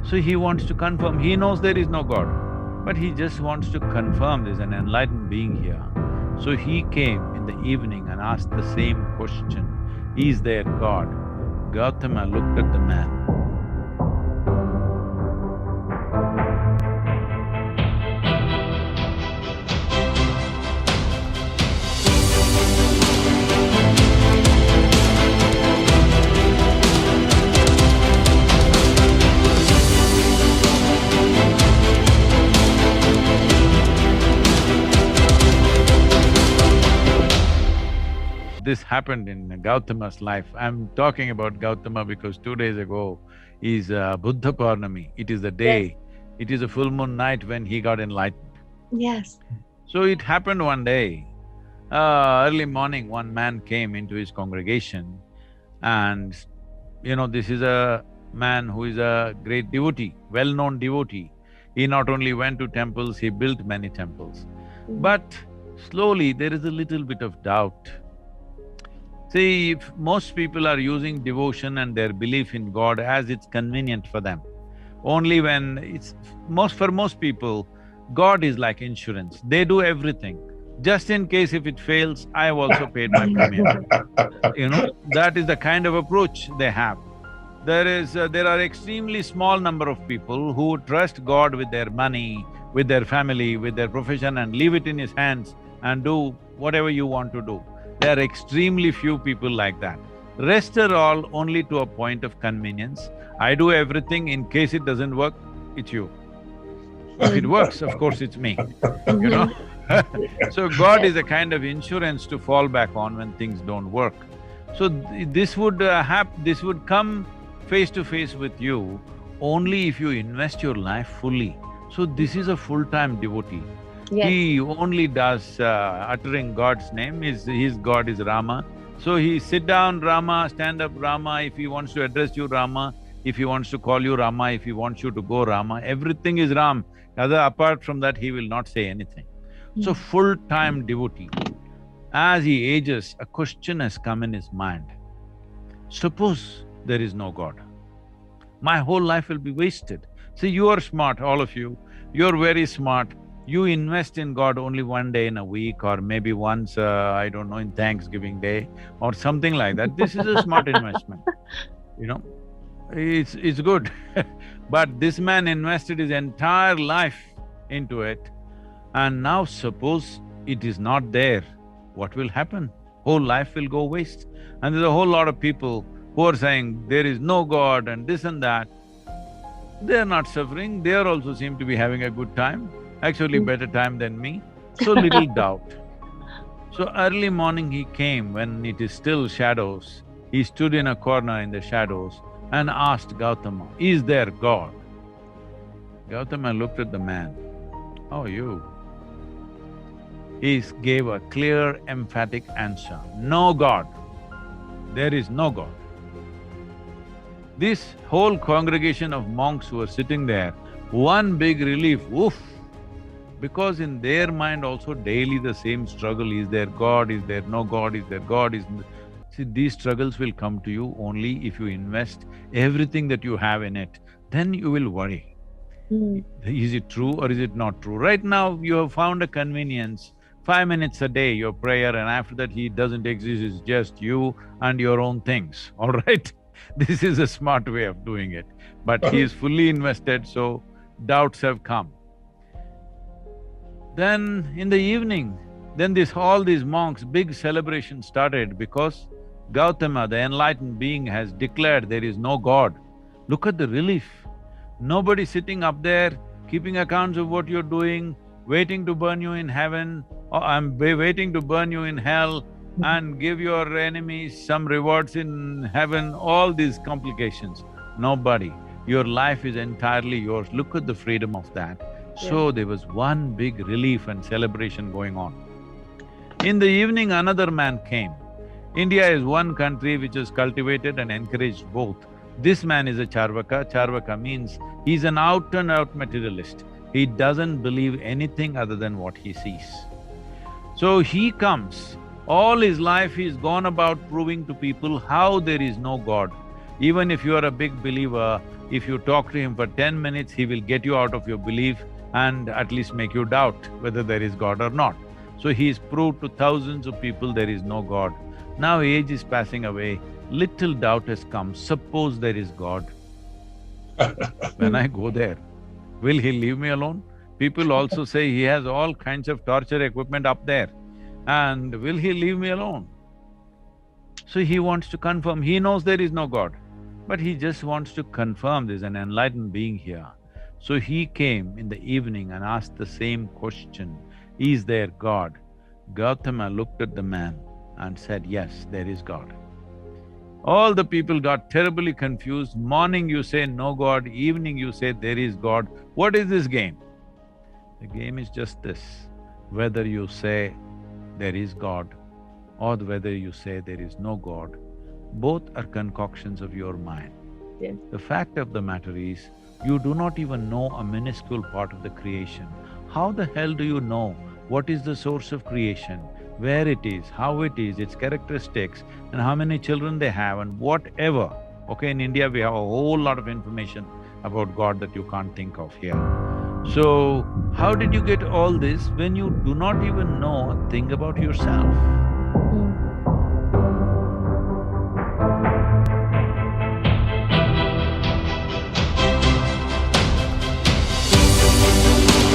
So he wants to confirm, he knows there is no God, but he just wants to confirm there's an enlightened being here. So he came in the evening and asked the same question, is there God? Gautama looked at the man. This happened in Gautama's life. I'm talking about Gautama because 2 days ago is Buddha Purnami. It is the Yes. day, it is a full moon night when he got enlightened. Yes. So it happened one day, early morning, one man came into his congregation and this is a man who is a great devotee, well-known devotee. He not only went to temples, he built many temples. But slowly there is a little bit of doubt. See, if most people are using devotion and their belief in God as it's convenient for them, only when it's… for most people, God is like insurance, they do everything. Just in case if it fails, I have also paid my premium. That is the kind of approach they have. There are extremely small number of people who trust God with their money, with their family, with their profession and leave it in His hands and do whatever you want to do. There are extremely few people like that. Rest are all only to a point of convenience. I do everything, in case it doesn't work, it's you. If it works, of course it's me, you know So God is a kind of insurance to fall back on when things don't work. So this would come face to face with you only if you invest your life fully. So this is a full-time devotee. Yes. He only does uttering God's name, his God is Rama. So he sit down Rama, stand up Rama, if he wants to address you Rama, if he wants to call you Rama, if he wants you to go Rama, everything is Ram. Apart from that, he will not say anything. So full-time devotee. As he ages, a question has come in his mind. Suppose there is no God, my whole life will be wasted. See, you are smart, all of you, you're very smart. You invest in God only one day in a week or maybe once, I don't know, in Thanksgiving Day or something like that. This is a smart investment, it's good But this man invested his entire life into it, and now suppose it is not there, what will happen? Whole life will go waste. And there's a whole lot of people who are saying there is no God and this and that. They are not suffering, they are also seem to be having a good time, actually better time than me, so little doubt. So early morning he came when it is still shadows, he stood in a corner in the shadows and asked Gautama, is there God? Gautama looked at the man, oh you? He gave a clear, emphatic answer, no God, there is no God. This whole congregation of monks who were sitting there, one big relief, woof, because in their mind also daily the same struggle, is there God, is there no God, is there God, is… See, these struggles will come to you only if you invest everything that you have in it, then you will worry. Is it true or is it not true? Right now, you have found a convenience, 5 minutes a day, your prayer, and after that he doesn't exist, it's just you and your own things, all right? This is a smart way of doing it. But he is fully invested, so doubts have come. Then in the evening, then all these monks, big celebration started because Gautama, the enlightened being, has declared there is no God. Look at the relief. Nobody sitting up there, keeping accounts of what you're doing, waiting to burn you in heaven, or waiting to burn you in hell and give your enemies some rewards in heaven, all these complications. Nobody. Your life is entirely yours. Look at the freedom of that. So there was one big relief and celebration going on. In the evening, another man came. India is one country which has cultivated and encouraged both. This man is a Charvaka. Charvaka means he's an out-and-out materialist. He doesn't believe anything other than what he sees. So he comes, all his life he's gone about proving to people how there is no God. Even if you are a big believer, if you talk to him for 10 minutes, he will get you out of your belief and at least make you doubt whether there is God or not. So he's proved to thousands of people there is no God. Now age is passing away, little doubt has come, suppose there is God. When I go there, will he leave me alone? People also say he has all kinds of torture equipment up there, and will he leave me alone? So he wants to confirm, he knows there is no God, but he just wants to confirm there's an enlightened being here. So he came in the evening and asked the same question, is there God? Gautama looked at the man and said, yes, there is God. All the people got terribly confused. Morning you say no God, evening you say there is God. What is this game? The game is just this, whether you say there is God or whether you say there is no God, both are concoctions of your mind. Yes. The fact of the matter is, you do not even know a minuscule part of the creation. How the hell do you know what is the source of creation, where it is, how it is, its characteristics, and how many children they have and whatever? Okay, in India we have a whole lot of information about God that you can't think of here. So, how did you get all this when you do not even know a thing about yourself?